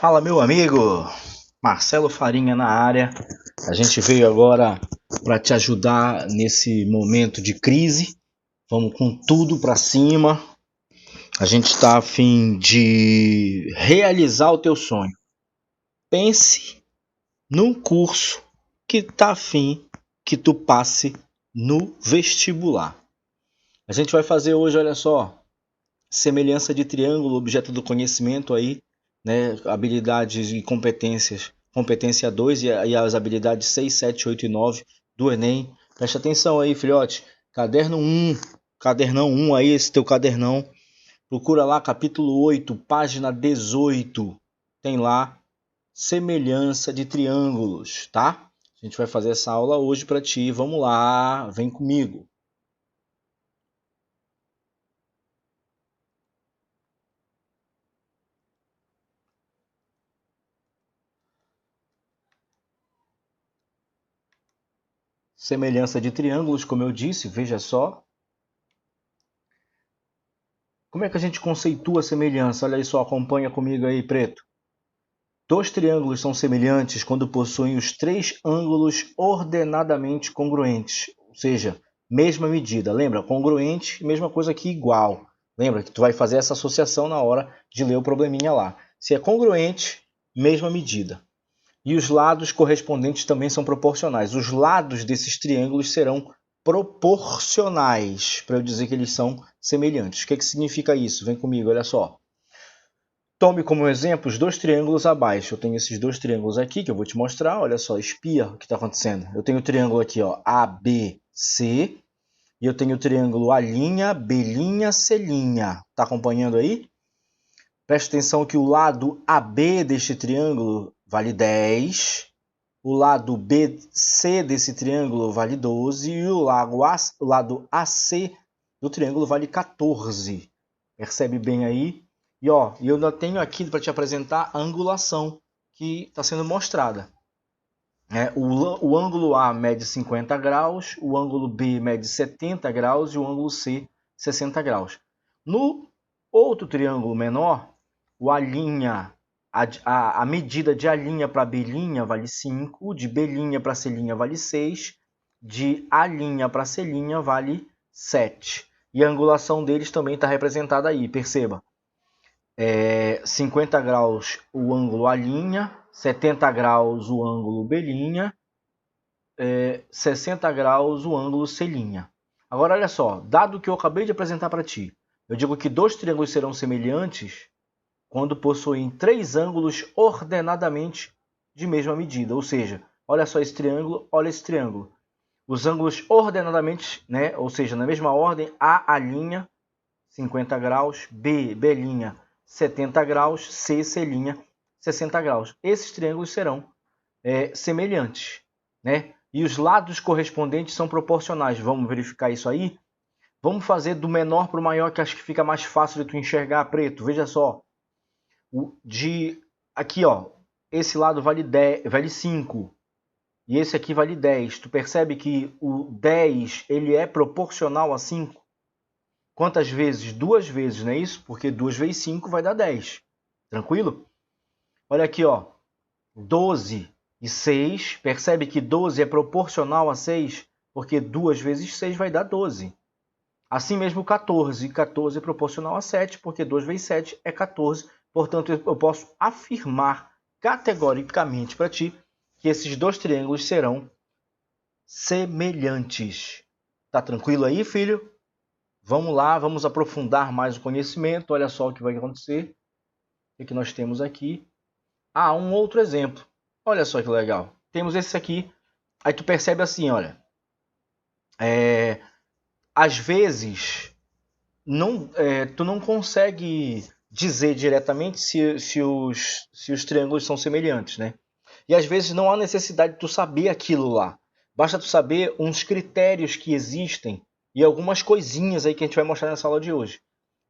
Fala, meu amigo! Marcelo Farinha na área. A gente veio agora para te ajudar nesse momento de crise. Vamos com tudo para cima. A gente está a fim de realizar o teu sonho. Pense num curso que está a fim que tu passe no vestibular. A gente vai fazer hoje, olha só, semelhança de triângulo, objeto do conhecimento aí, né? Habilidades e competências. Competência 2 e as habilidades 6, 7, 8 e 9 do Enem. Presta atenção aí, filhote. Caderno 1, cadernão 1 aí, esse teu cadernão. Procura lá, capítulo 8, página 18. Tem lá semelhança de triângulos, tá? A gente vai fazer essa aula hoje para ti. Vamos lá, vem comigo. Semelhança de triângulos, como eu disse, veja só. Como é que a gente conceitua a semelhança? Olha aí só, acompanha comigo aí, preto. Dois triângulos são semelhantes quando possuem os três ângulos ordenadamente congruentes, ou seja, mesma medida. Lembra? Congruente, mesma coisa que igual. Lembra que tu vai fazer essa associação na hora de ler o probleminha lá. Se é congruente, mesma medida. E os lados correspondentes também são proporcionais. Os lados desses triângulos serão proporcionais, para eu dizer que eles são semelhantes. O que significa isso? Vem comigo, olha só. Tome como exemplo os dois triângulos abaixo. Eu tenho esses dois triângulos aqui que eu vou te mostrar. Olha só, espia o que está acontecendo. Eu tenho o triângulo aqui, ó, ABC. E eu tenho o triângulo A', B', C'. Está acompanhando aí? Preste atenção que o lado AB deste triângulo vale 10. O lado BC desse triângulo vale 12 e o lado AC do triângulo vale 14. Percebe bem aí? E ó, eu ainda tenho aqui para te apresentar a angulação que está sendo mostrada. O ângulo A mede 50 graus, o ângulo B mede 70 graus e o ângulo C 60 graus. No outro triângulo menor, a medida de A' para B' vale 5, de B' para C' vale 6, de A' para C' vale 7. E a angulação deles também está representada aí, perceba. 50 graus o ângulo A', 70 graus o ângulo B', 60 graus o ângulo C'. Agora olha só, dado que eu acabei de apresentar para ti, eu digo que dois triângulos serão semelhantes quando possuem três ângulos ordenadamente de mesma medida. Ou seja, olha só esse triângulo, olha esse triângulo. Os ângulos ordenadamente, né, ou seja, na mesma ordem, A', 50 graus, B', 70 graus, C', 60 graus. Esses triângulos serão semelhantes, né? E os lados correspondentes são proporcionais. Vamos verificar isso aí? Vamos fazer do menor para o maior, que acho que fica mais fácil de tu enxergar, preto. Veja só. Aqui, ó, esse lado vale 5 e esse aqui vale 10. Tu percebe que o 10 ele é proporcional a 5? Quantas vezes? 2 vezes, não é isso? Porque 2 vezes 5 vai dar 10. Tranquilo? Olha aqui, ó. 12 e 6. Percebe que 12 é proporcional a 6? Porque 2 vezes 6 vai dar 12. Assim mesmo 14. 14 é proporcional a 7, porque 2 vezes 7 é 14. Portanto, eu posso afirmar categoricamente para ti que esses dois triângulos serão semelhantes. Tá tranquilo aí, filho? Vamos lá, vamos aprofundar mais o conhecimento. Olha só o que vai acontecer. O que nós temos aqui? Um outro exemplo. Olha só que legal. Temos esse aqui. Aí tu percebe assim, olha. Às vezes, tu não consegue dizer diretamente se os triângulos são semelhantes, né? E às vezes não há necessidade de tu saber aquilo lá. Basta tu saber uns critérios que existem e algumas coisinhas aí que a gente vai mostrar nessa aula de hoje,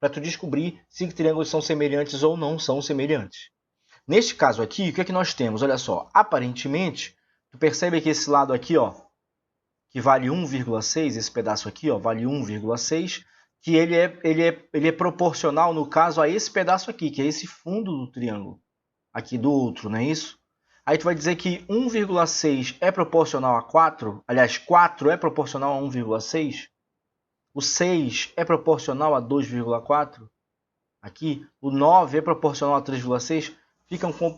para tu descobrir se triângulos são semelhantes ou não são semelhantes. Neste caso aqui, o que é que nós temos? Olha só, aparentemente, tu percebe que esse lado aqui, ó, que vale 1,6, esse pedaço aqui, ó, vale 1,6, que ele é proporcional, no caso, a esse pedaço aqui, que é esse fundo do triângulo. aqui do outro, não é isso? Aí tu vai dizer que 1,6 é proporcional a 4, aliás, 4 é proporcional a 1,6, o 6 é proporcional a 2,4, aqui, o 9 é proporcional a 3,6,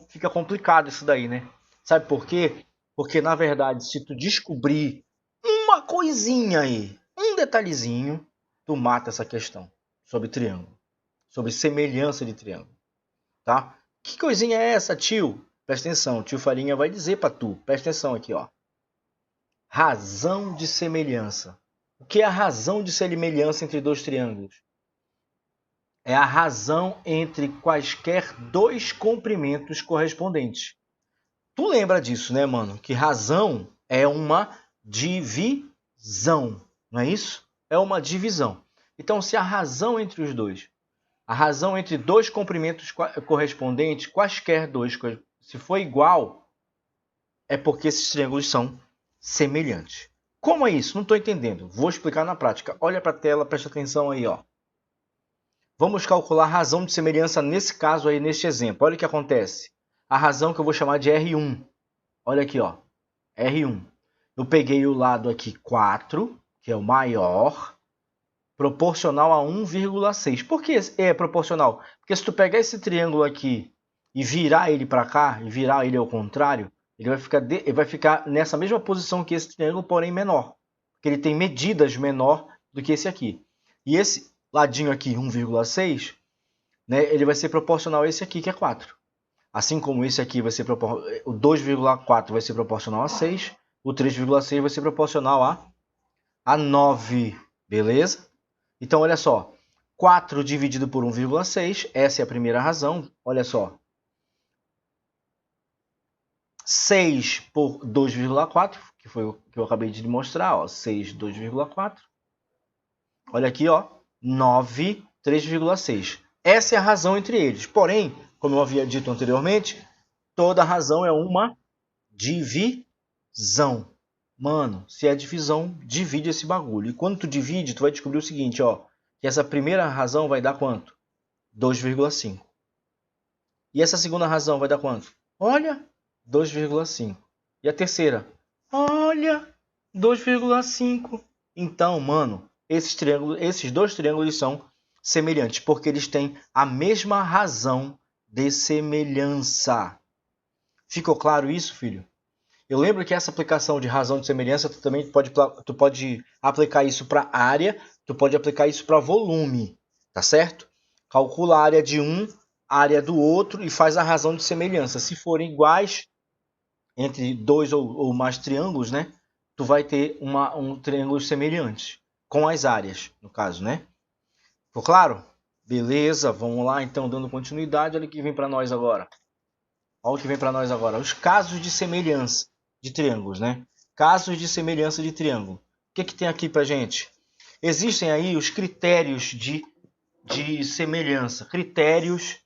fica complicado isso daí, né? Sabe por quê? Porque, na verdade, se tu descobrir uma coisinha aí, um detalhezinho, tu mata essa questão sobre triângulo, sobre semelhança de triângulo, tá? Que coisinha é essa, tio? Presta atenção, tio Farinha vai dizer para tu. Presta atenção aqui, ó. Razão de semelhança. O que é a razão de semelhança entre dois triângulos? É a razão entre quaisquer dois comprimentos correspondentes. Tu lembra disso, né, mano? Que razão é uma divisão, não é isso? É uma divisão. Então, se a razão entre os dois, a razão entre dois comprimentos correspondentes, quaisquer dois, se for igual, é porque esses triângulos são semelhantes. Como é isso? Não estou entendendo. Vou explicar na prática. Olha para a tela, presta atenção aí, ó. Vamos calcular a razão de semelhança nesse caso aí, neste exemplo. Olha o que acontece. A razão que eu vou chamar de R1. Olha aqui, ó. R1. Eu peguei o lado aqui 4, que é o maior, proporcional a 1,6. Por que é proporcional? Porque se tu pegar esse triângulo aqui e virar ele para cá, e virar ele ao contrário, ele vai ficar nessa mesma posição que esse triângulo, porém menor. Porque ele tem medidas menor do que esse aqui. E esse ladinho aqui, 1,6, né, ele vai ser proporcional a esse aqui, que é 4. Assim como esse aqui vai ser o 2,4 vai ser proporcional a 6, o 3,6 vai ser proporcional a 9, beleza? Então, olha só, 4 dividido por 1,6, essa é a primeira razão, olha só. 6 por 2,4, que foi o que eu acabei de mostrar, ó, 6, 2,4. Olha aqui, ó, 9, 3,6. Essa é a razão entre eles. Porém, como eu havia dito anteriormente, toda razão é uma divisão. Mano, se é divisão, divide esse bagulho. E quando tu divide, tu vai descobrir o seguinte, ó, que essa primeira razão vai dar quanto? 2,5. E essa segunda razão vai dar quanto? Olha, 2,5. E a terceira? Olha, 2,5. Então, mano, esses dois triângulos são semelhantes, porque eles têm a mesma razão de semelhança. Ficou claro isso, filho? Eu lembro que essa aplicação de razão de semelhança, tu pode aplicar isso para área, tu pode aplicar isso para volume, tá certo? Calcula a área de um, a área do outro e faz a razão de semelhança. Se forem iguais entre dois ou mais triângulos, né? Tu vai ter um triângulo semelhante com as áreas, no caso, né? Ficou claro? Beleza, vamos lá então, dando continuidade. Olha o que vem para nós agora. Olha o que vem para nós agora. Os casos de semelhança de triângulos, né? Casos de semelhança de triângulo. O que tem aqui para gente? Existem aí os critérios de semelhança. Critérios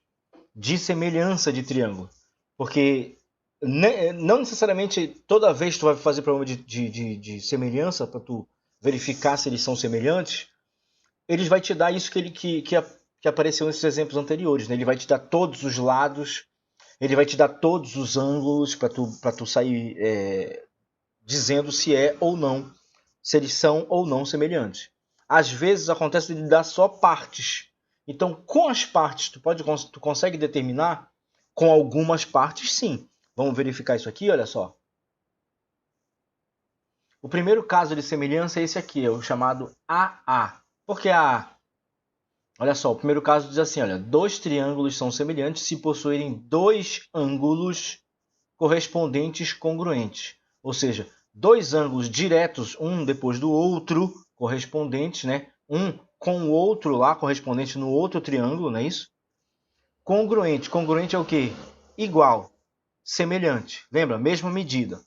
de semelhança de triângulo. Porque não necessariamente toda vez que tu vai fazer problema de semelhança para tu verificar se eles são semelhantes, eles vai te dar isso que apareceu nesses exemplos anteriores, né? Ele vai te dar todos os lados, ele vai te dar todos os ângulos para tu sair dizendo se é ou não, se eles são ou não semelhantes. Às vezes acontece de dar só partes. Então, com as partes, tu consegue determinar, com algumas partes, sim. Vamos verificar isso aqui, olha só. O primeiro caso de semelhança é esse aqui, é o chamado AA. Por que AA? Olha só, o primeiro caso diz assim, olha, dois triângulos são semelhantes se possuírem dois ângulos correspondentes congruentes. Ou seja, dois ângulos diretos, um depois do outro, correspondentes, né? Um com o outro lá, correspondente no outro triângulo, não é isso? Congruente. Congruente é o quê? Igual. Semelhante. Lembra? Mesma medida.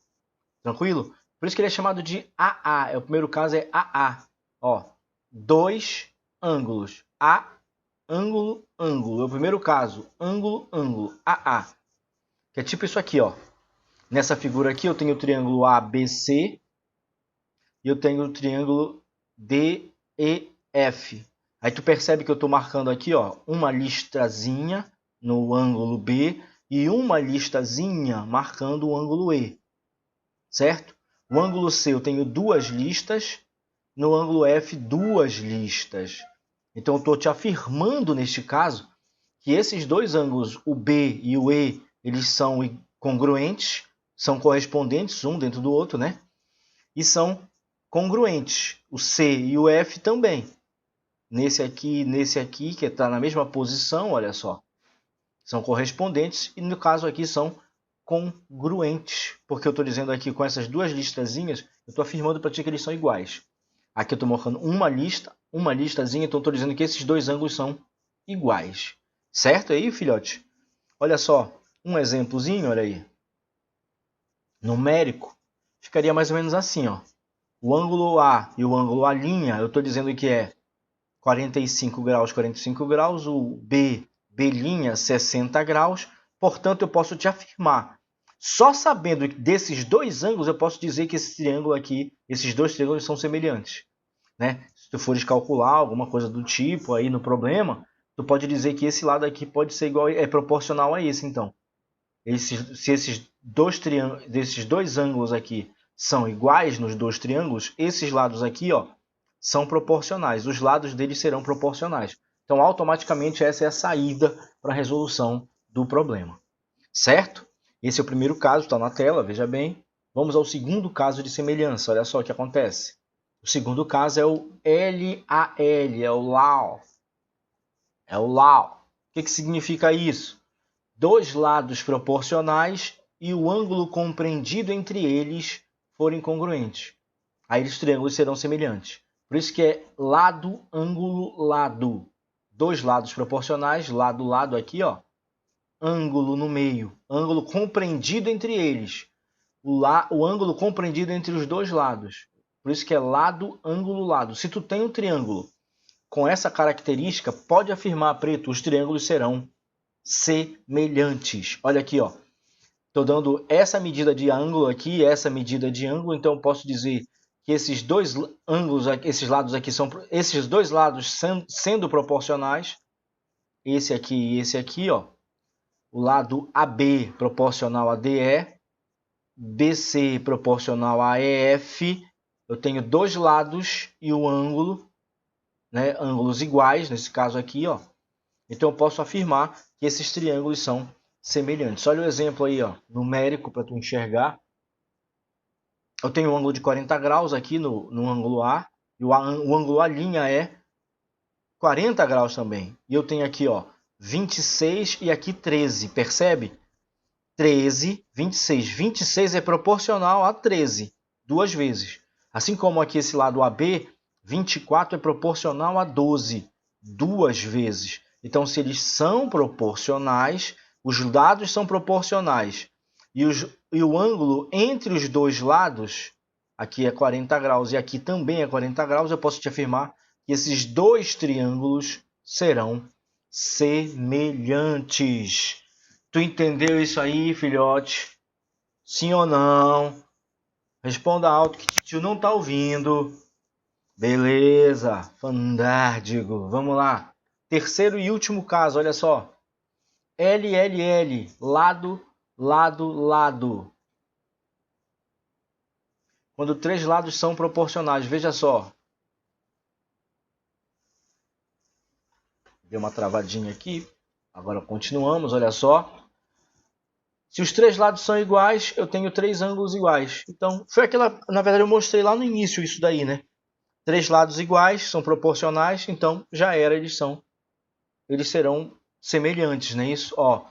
Tranquilo? Por isso que ele é chamado de AA. O primeiro caso é AA. Ó, dois ângulos. A, ângulo, ângulo. É o primeiro caso. Ângulo, ângulo. AA. Que é tipo isso aqui, ó. Nessa figura aqui eu tenho o triângulo ABC e eu tenho o triângulo DEF. Aí tu percebe que eu estou marcando aqui, ó, uma listrazinha no ângulo B e uma listazinha marcando o ângulo E, certo? O ângulo C eu tenho duas listas, no ângulo F duas listas. Então eu estou te afirmando neste caso que esses dois ângulos, o B e o E, eles são congruentes, são correspondentes um dentro do outro, né? E são congruentes. O C e o F também. Nesse aqui, que está na mesma posição, olha só. São correspondentes e no caso aqui são congruentes. Porque eu estou dizendo aqui com essas duas listazinhas, eu estou afirmando para ti que eles são iguais. Aqui eu estou marcando uma listazinha, então estou dizendo que esses dois ângulos são iguais. Certo aí, filhote? Olha só, um exemplozinho, olha aí. Numérico, ficaria mais ou menos assim, ó. O ângulo A e o ângulo A', eu estou dizendo que é 45 graus, o B', 60 graus. Portanto, eu posso te afirmar, só sabendo desses dois ângulos, eu posso dizer que esse triângulo aqui, esses dois triângulos são semelhantes, né? Se tu fores calcular alguma coisa do tipo aí no problema, tu pode dizer que esse lado aqui pode ser igual, é proporcional a esse, então. Se esses dois ângulos aqui são iguais nos dois triângulos, esses lados aqui, ó, são proporcionais. Os lados deles serão proporcionais. Então, automaticamente, essa é a saída para a resolução do problema. Certo? Esse é o primeiro caso, está na tela, veja bem. Vamos ao segundo caso de semelhança. Olha só o que acontece. O segundo caso é o LAL, é o LAL. É o LAL. O que significa isso? Dois lados proporcionais e o ângulo compreendido entre eles forem congruentes. Aí os triângulos serão semelhantes. Por isso que é lado, ângulo, lado. Dois lados proporcionais, lado, lado aqui, ó. Ângulo no meio, ângulo compreendido entre eles. O ângulo compreendido entre os dois lados. Por isso que é lado, ângulo, lado. Se tu tem um triângulo com essa característica, pode afirmar, Preto, os triângulos serão semelhantes. Olha aqui, ó. Estou dando essa medida de ângulo aqui, essa medida de ângulo, então eu posso dizer que esses dois ângulos, esses lados aqui são, esses dois lados sendo proporcionais, esse aqui e esse aqui, ó. O lado AB proporcional a DE, BC proporcional a EF. Eu tenho dois lados e o ângulo, né, ângulos iguais, nesse caso aqui, ó. Então eu posso afirmar que esses triângulos são semelhantes. Olha o exemplo aí, ó, numérico para tu enxergar. Eu tenho um ângulo de 40 graus aqui no ângulo A, e o ângulo A' é 40 graus também. E eu tenho aqui, ó, 26 e aqui 13, percebe? 13, 26. 26 é proporcional a 13, duas vezes. Assim como aqui esse lado AB, 24 é proporcional a 12, duas vezes. Então, se eles são proporcionais, os lados são proporcionais e o ângulo entre os dois lados, aqui é 40 graus e aqui também é 40 graus, eu posso te afirmar que esses dois triângulos serão semelhantes. Tu entendeu isso aí, filhote? Sim ou não? Responda alto que tio não tá ouvindo. Beleza, fantástico. Vamos lá. Terceiro e último caso, olha só. LLL, lado, lado, lado. Quando três lados são proporcionais, veja só. Deu uma travadinha aqui. Agora continuamos, olha só. Se os três lados são iguais, eu tenho três ângulos iguais. Então, foi aquela... Na verdade, eu mostrei lá no início isso daí, né? Três lados iguais, são proporcionais, então já era, eles serão semelhantes, não é isso? Ó,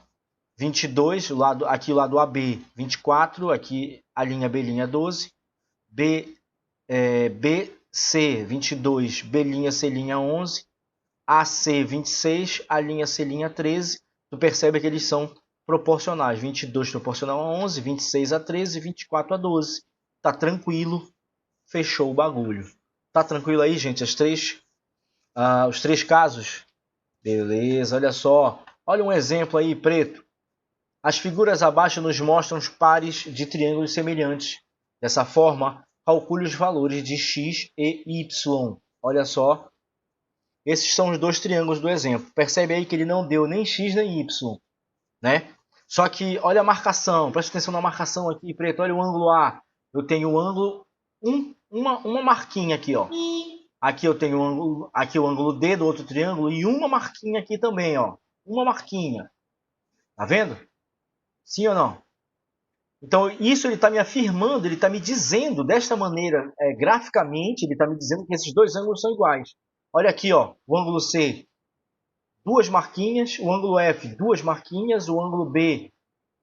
22, aqui o lado AB, 24, aqui a linha B', 12. BC, 22, B', C', 11. AC, 26, a linha C', 13. Tu percebe que eles são proporcionais. 22 proporcional a 11, 26 a 13, 24 a 12. Tá tranquilo, fechou o bagulho. Tá tranquilo aí, gente? Os três casos? Beleza, olha só. Olha um exemplo aí, Preto. As figuras abaixo nos mostram os pares de triângulos semelhantes. Dessa forma, calcule os valores de x e y. Olha só. Esses são os dois triângulos do exemplo. Percebe aí que ele não deu nem x nem y, né? Só que olha a marcação, presta atenção na marcação aqui, preto. Olha o ângulo A. Eu tenho o ângulo, uma marquinha aqui, ó. Aqui eu tenho o ângulo D do outro triângulo e uma marquinha aqui também, ó. Uma marquinha. Tá vendo? Sim ou não? Então isso ele está me afirmando, ele está me dizendo desta maneira, graficamente, ele está me dizendo que esses dois ângulos são iguais. Olha aqui, ó, o ângulo C, duas marquinhas, o ângulo F, duas marquinhas, o ângulo B,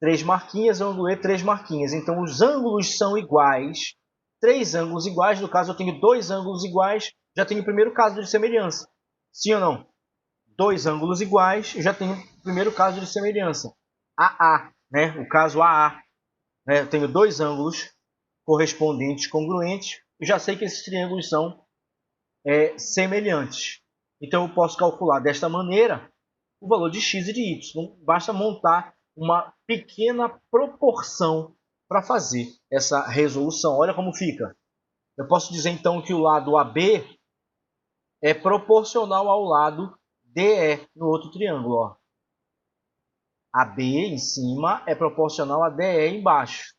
três marquinhas, o ângulo E, três marquinhas. Então os ângulos são iguais, três ângulos iguais, no caso eu tenho dois ângulos iguais, já tenho o primeiro caso de semelhança. Sim ou não? Dois ângulos iguais, já tenho o primeiro caso de semelhança. AA, né? O caso AA. Né? Eu tenho dois ângulos correspondentes, congruentes, eu já sei que esses triângulos são semelhantes. Então eu posso calcular desta maneira o valor de x e de y. Basta montar uma pequena proporção para fazer essa resolução. Olha como fica. Eu posso dizer então que o lado AB é proporcional ao lado DE no outro triângulo. Ó. AB em cima é proporcional a DE embaixo.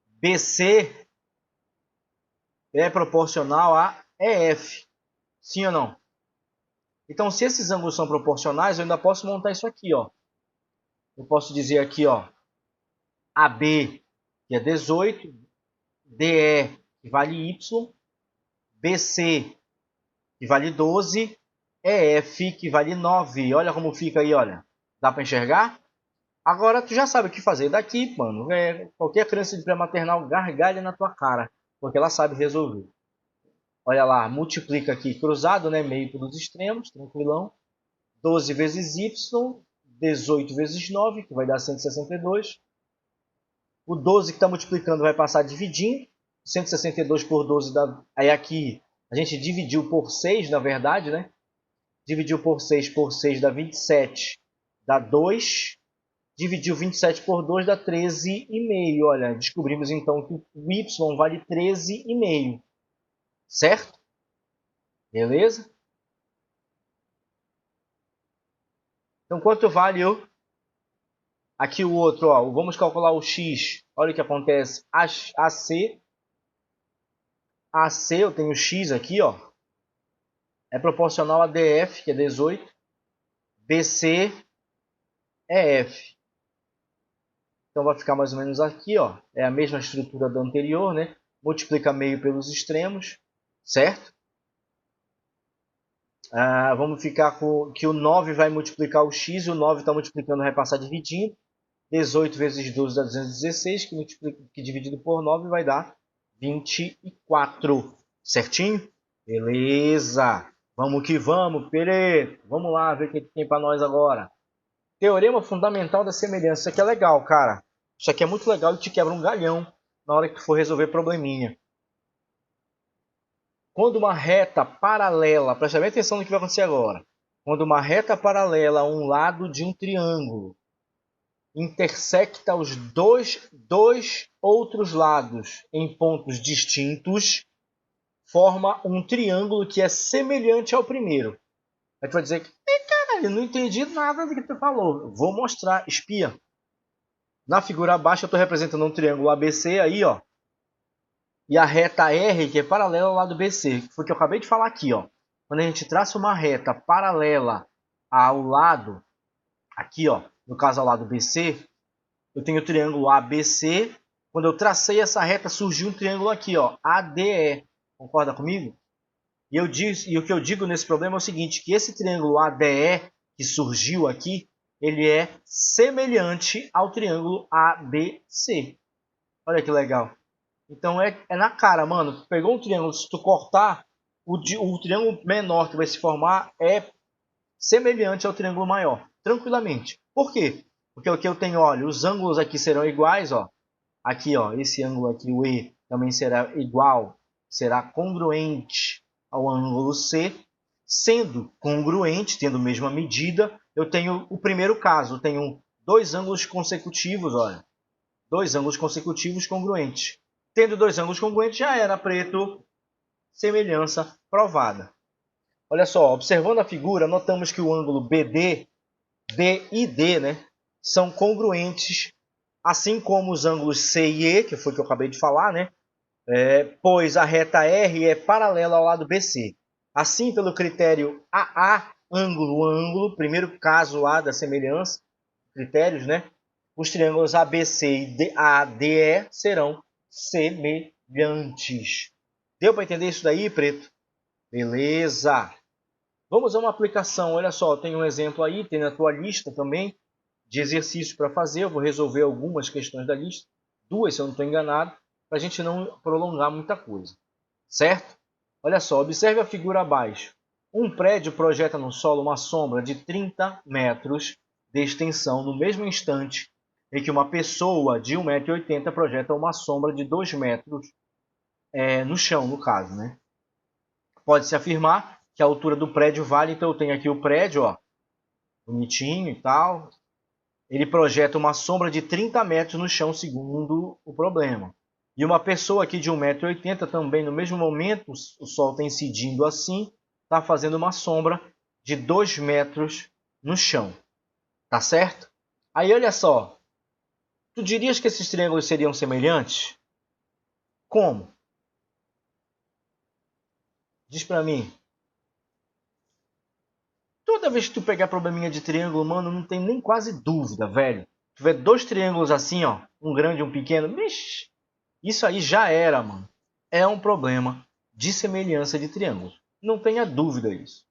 BC é proporcional a EF. Sim ou não? Então, se esses ângulos são proporcionais, eu ainda posso montar isso aqui, ó. Eu posso dizer aqui, ó, AB, que é 18, DE, que vale Y, BC, que vale 12, EF, que vale 9. Olha como fica aí, olha. Dá para enxergar? Agora, tu já sabe o que fazer daqui, mano. Qualquer criança de pré-maternal gargalha na tua cara, porque ela sabe resolver. Olha lá, multiplica aqui cruzado, né? Meio pelos extremos, tranquilão. 12 vezes y, 18 vezes 9, que vai dar 162. O 12 que está multiplicando vai passar dividindo. 162 por 12 dá... Aí aqui a gente dividiu por 6, na verdade, né? Dividiu por 6 dá 27, dá 2. Dividiu 27 por 2 dá 13,5. Olha, descobrimos então que o y vale 13,5. Certo? Beleza? Então, quanto vale aqui o outro? Ó, vamos calcular o x. Olha o que acontece. AC, eu tenho x aqui, ó. É proporcional a DF, que é 18. BC é F. Então, vai ficar mais ou menos aqui, ó. É a mesma estrutura do anterior, né? Multiplica meio pelos extremos, certo? Vamos ficar com que o 9 vai multiplicar o x, o 9 está multiplicando, vai passar dividindo. 18 vezes 12 dá 216, que dividido por 9 vai dar 24. Certinho? Beleza! Vamos que vamos, Pereto! Vamos lá ver o que tem para nós agora. Teorema fundamental da semelhança. Isso aqui é legal, cara. Isso aqui é muito legal e te quebra um galhão na hora que tu for resolver probleminha. Quando uma reta paralela, presta bem atenção no que vai acontecer agora. Quando uma reta paralela a um lado de um triângulo intersecta os dois outros lados em pontos distintos, forma um triângulo que é semelhante ao primeiro. Aí tu vai dizer que, caralho, não entendi nada do que tu falou. Vou mostrar, espia. Na figura abaixo eu estou representando um triângulo ABC aí, ó. E a reta R, que é paralela ao lado BC, que foi o que eu acabei de falar aqui, ó. Quando a gente traça uma reta paralela ao lado, aqui, ó, no caso ao lado BC, eu tenho o triângulo ABC. Quando eu tracei essa reta, surgiu um triângulo aqui, ó, ADE. Concorda comigo? E o que eu digo nesse problema é o seguinte, que esse triângulo ADE que surgiu aqui, ele é semelhante ao triângulo ABC. Olha que legal. Então é na cara, mano. Pegou um triângulo, se tu cortar, o triângulo menor que vai se formar é semelhante ao triângulo maior, tranquilamente. Por quê? Porque o que eu tenho, olha, os ângulos aqui serão iguais, ó. Aqui, ó, esse ângulo aqui, o E, também será igual, será congruente ao ângulo C. Sendo congruente, tendo a mesma medida, eu tenho o primeiro caso, eu tenho dois ângulos consecutivos, olha. Dois ângulos consecutivos congruentes. Tendo dois ângulos congruentes, já era, preto, semelhança provada. Olha só, observando a figura, notamos que o ângulo BD, BID, né? são congruentes, assim como os ângulos C e E, que foi o que eu acabei de falar, né? Pois a reta R é paralela ao lado BC. Assim, pelo critério AA, ângulo, primeiro caso A da semelhança, critérios, né? Os triângulos ABC e ADE serão semelhantes. Deu para entender isso daí, preto? Beleza! Vamos a uma aplicação. Olha só, tem um exemplo aí, tem na tua lista também de exercícios para fazer. Eu vou resolver algumas questões da lista, 2 se eu não estou enganado, para a gente não prolongar muita coisa. Certo? Olha só, observe a figura abaixo. Um prédio projeta no solo uma sombra de 30 metros de extensão no mesmo instante em que uma pessoa de 1,80 m projeta uma sombra de 2 metros no chão, no caso, né? Pode-se afirmar que a altura do prédio vale, então eu tenho aqui o prédio, ó, bonitinho e tal. Ele projeta uma sombra de 30 metros no chão, segundo o problema. E uma pessoa aqui de 1,80 m também, no mesmo momento, o sol está incidindo assim, está fazendo uma sombra de 2 metros no chão. Tá certo? Aí olha só, tu dirias que esses triângulos seriam semelhantes? Como? Diz pra mim. Toda vez que tu pegar probleminha de triângulo, mano, não tem nem quase dúvida, velho. Se tiver 2 triângulos assim, ó, um grande e um pequeno, bicho, isso aí já era, mano. É um problema de semelhança de triângulos. Não tenha dúvida isso.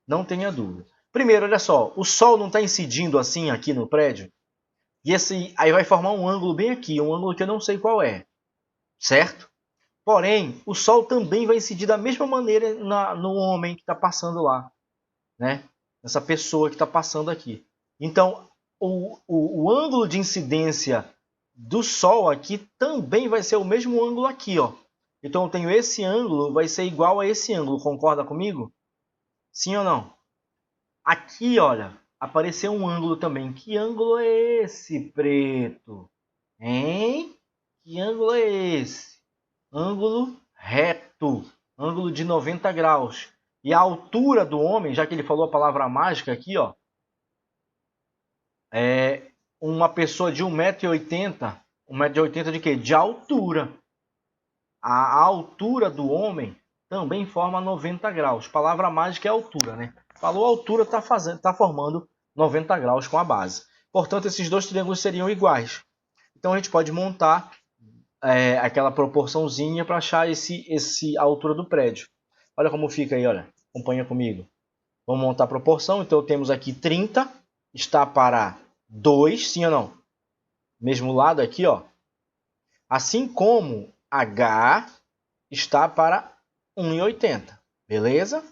Não tenha dúvida. Primeiro, olha só, o sol não está incidindo assim aqui no prédio? E esse aí vai formar um ângulo bem aqui, um ângulo que eu não sei qual é. Certo? Porém, o sol também vai incidir da mesma maneira no homem que está passando lá, né? Essa pessoa que está passando aqui. Então, o ângulo de incidência do sol aqui também vai ser o mesmo ângulo aqui, ó. Então, eu tenho esse ângulo, vai ser igual a esse ângulo. Concorda comigo? Sim ou não? Aqui, olha, apareceu um ângulo também. Que ângulo é esse, preto? Hein? Que ângulo é esse? Ângulo reto. Ângulo de 90 graus. E a altura do homem, já que ele falou a palavra mágica aqui, ó, é uma pessoa de 1,80 m. 1,80 m de quê? De altura. A altura do homem também forma 90 graus. Palavra mágica é altura, né? Falou altura, tá formando 90 graus com a base. Portanto, esses dois triângulos seriam iguais. Então, a gente pode montar aquela proporçãozinha para achar a altura do prédio. Olha como fica aí, olha. Acompanha comigo. Vamos montar a proporção. Então, temos aqui 30 está para 2, sim ou não? Mesmo lado aqui, ó. Assim como H está para 1,80, beleza?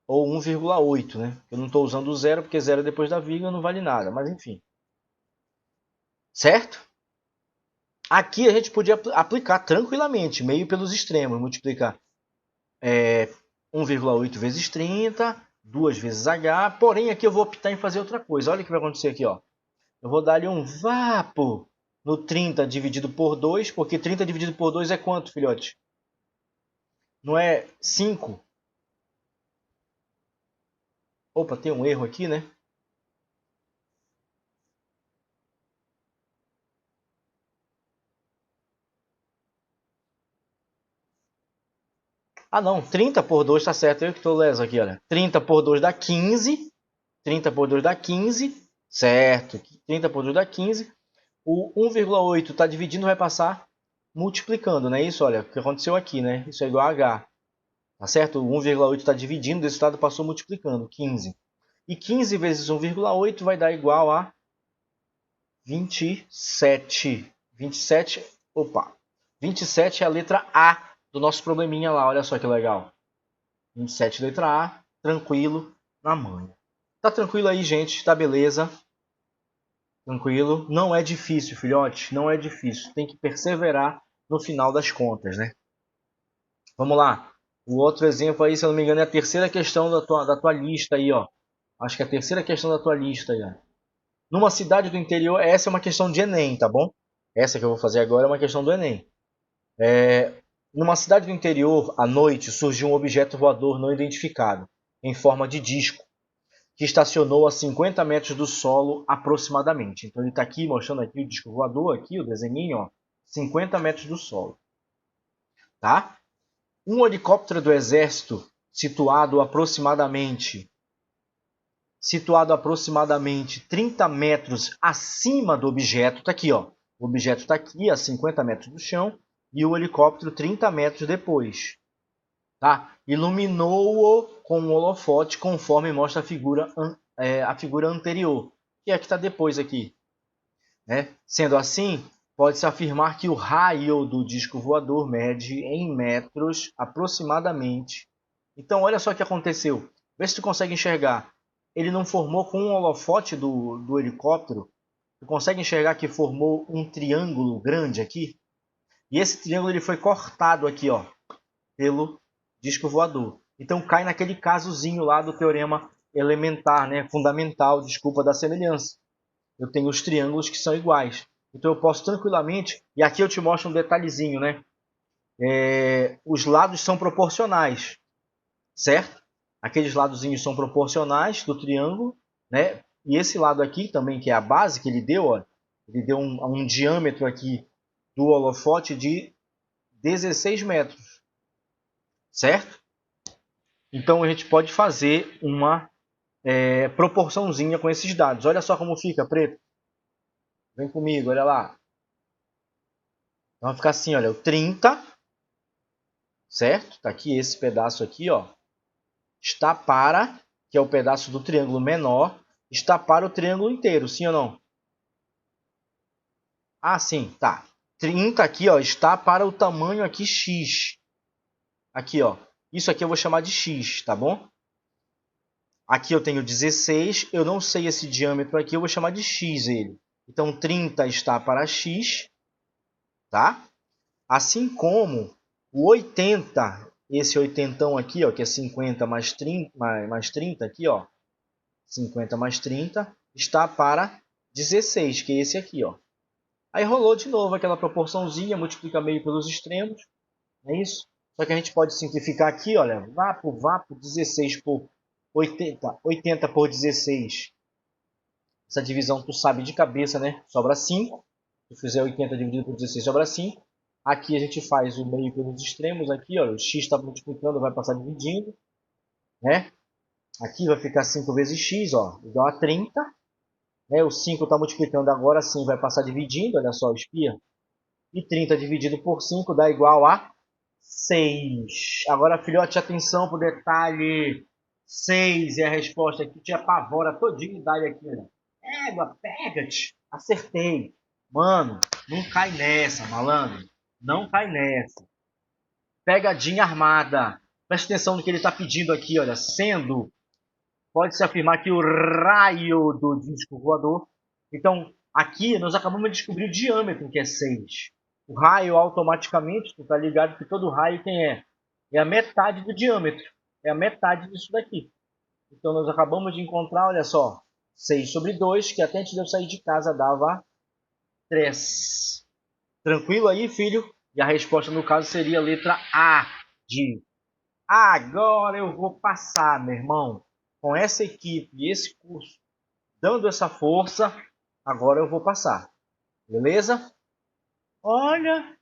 Ou 1,8, né? Eu não estou usando o zero, porque zero depois da vírgula não vale nada, mas enfim. Certo? Aqui a gente podia aplicar tranquilamente, meio pelos extremos, multiplicar 1,8 vezes 30, 2 vezes H, porém aqui eu vou optar em fazer outra coisa. Olha o que vai acontecer aqui, ó. Eu vou dar ali um vapo no 30 dividido por 2, porque 30 dividido por 2 é quanto, filhote? Não é 5? Opa, tem um erro aqui, né? Ah, não, 30 por 2 está certo. Eu que estou leso aqui, olha. 30 por 2 dá 15. 30 por 2 dá 15. Certo. 30 por 2 dá 15. O 1,8 está dividindo, vai passar multiplicando, não é isso? Olha, o que aconteceu aqui, né? Isso é igual a H. Tá certo? O 1,8 está dividindo, desse lado passou multiplicando, 15. E 15 vezes 1,8 vai dar igual a 27. 27, opa. 27 é a letra A do nosso probleminha lá, olha só que legal. 27, letra A, tranquilo, na manha. Tá tranquilo aí, gente? Tá beleza? Tranquilo? Não é difícil, filhote, não é difícil. Tem que perseverar no final das contas, né? Vamos lá. O outro exemplo aí, se eu não me engano, é a terceira questão da tua lista aí, ó. Acho que é a terceira questão da tua lista aí, ó. Numa cidade do interior, essa é uma questão de Enem, tá bom? Essa que eu vou fazer agora é uma questão do Enem. Numa cidade do interior, à noite, surgiu um objeto voador não identificado, em forma de disco. que estacionou a 50 metros do solo aproximadamente. Então ele está aqui mostrando aqui o disco voador, aqui o desenhinho, ó, 50 metros do solo. Tá? Um helicóptero do exército situado aproximadamente 30 metros acima do objeto, está aqui, ó. O objeto está aqui a 50 metros do chão e o helicóptero 30 metros depois. Tá? Iluminou-o com um holofote conforme mostra a figura anterior, que é a que está depois aqui. Né? Sendo assim, pode-se afirmar que o raio do disco voador mede em metros aproximadamente. Então olha só o que aconteceu. Vê se tu consegue enxergar. Ele não formou com um holofote do helicóptero. Tu consegue enxergar que formou um triângulo grande aqui? E esse triângulo ele foi cortado aqui, ó, pelo disco voador. Então cai naquele casozinho lá do teorema elementar, né, fundamental, desculpa, da semelhança. Eu tenho os triângulos que são iguais. Então eu posso tranquilamente, e aqui eu te mostro um detalhezinho, né? Os lados são proporcionais, certo? Aqueles ladozinhos são proporcionais do triângulo, né? E esse lado aqui também, que é a base que ele deu, ó, ele deu um diâmetro aqui do holofote de 16 metros, certo? Então a gente pode fazer uma proporçãozinha com esses dados. Olha só como fica, preto. Vem comigo, olha lá. Então vai ficar assim, olha, o 30, certo? Tá aqui esse pedaço aqui, ó. Está para, que é o pedaço do triângulo menor, está para o triângulo inteiro, sim ou não? Ah, sim, tá. 30 aqui, ó, está para o tamanho aqui x. Aqui, ó. Isso aqui eu vou chamar de x, tá bom? Aqui eu tenho 16, eu não sei esse diâmetro aqui, eu vou chamar de x ele. Então 30 está para x, tá? Assim como o 80, esse 80 aqui, ó, que é 50 mais 30 aqui, ó, 50 mais 30, está para 16, que é esse aqui, ó. Aí rolou de novo aquela proporçãozinha, multiplica meio pelos extremos, não é isso? Só que a gente pode simplificar aqui, olha, vapo, 16 por 80, 80 por 16. Essa divisão tu sabe de cabeça, né? Sobra 5. Se fizer 80 dividido por 16, sobra 5. Aqui a gente faz o meio pelos extremos, aqui, ó, o x está multiplicando, vai passar dividindo, né? Aqui vai ficar 5 vezes x, ó, igual a 30. Né? O 5 está multiplicando agora sim, vai passar dividindo, olha só, espia. E 30 dividido por 5 dá igual a 6. Agora, filhote, atenção para o detalhe. 6 é a resposta aqui, te apavora todinho, dá aqui, né? Égua, pega-te. Acertei. Mano, não cai nessa, malandro. Não cai nessa. Pegadinha armada. Presta atenção no que ele está pedindo aqui, olha. Sendo, pode-se afirmar que o raio do disco voador. Então, aqui nós acabamos de descobrir o diâmetro, que é 6. O raio, automaticamente, tu tá ligado que todo raio quem é? É a metade do diâmetro. É a metade disso daqui. Então, nós acabamos de encontrar, olha só, 6 sobre 2, que até antes de eu sair de casa dava 3. Tranquilo aí, filho? E a resposta, no caso, seria a letra A de agora eu vou passar, meu irmão. Com essa equipe e esse curso dando essa força, agora eu vou passar. Beleza? Olha,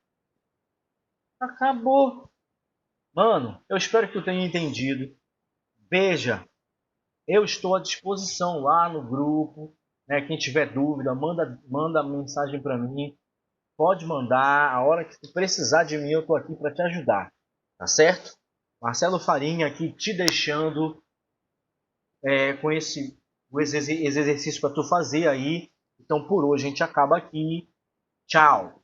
acabou. Mano, eu espero que tu tenha entendido. Veja, eu estou à disposição lá no grupo. Né? Quem tiver dúvida, manda mensagem para mim. Pode mandar. A hora que tu precisar de mim, eu estou aqui para te ajudar. Tá certo? Marcelo Farinha aqui te deixando com esse exercício para tu fazer aí. Então por hoje a gente acaba aqui. Tchau!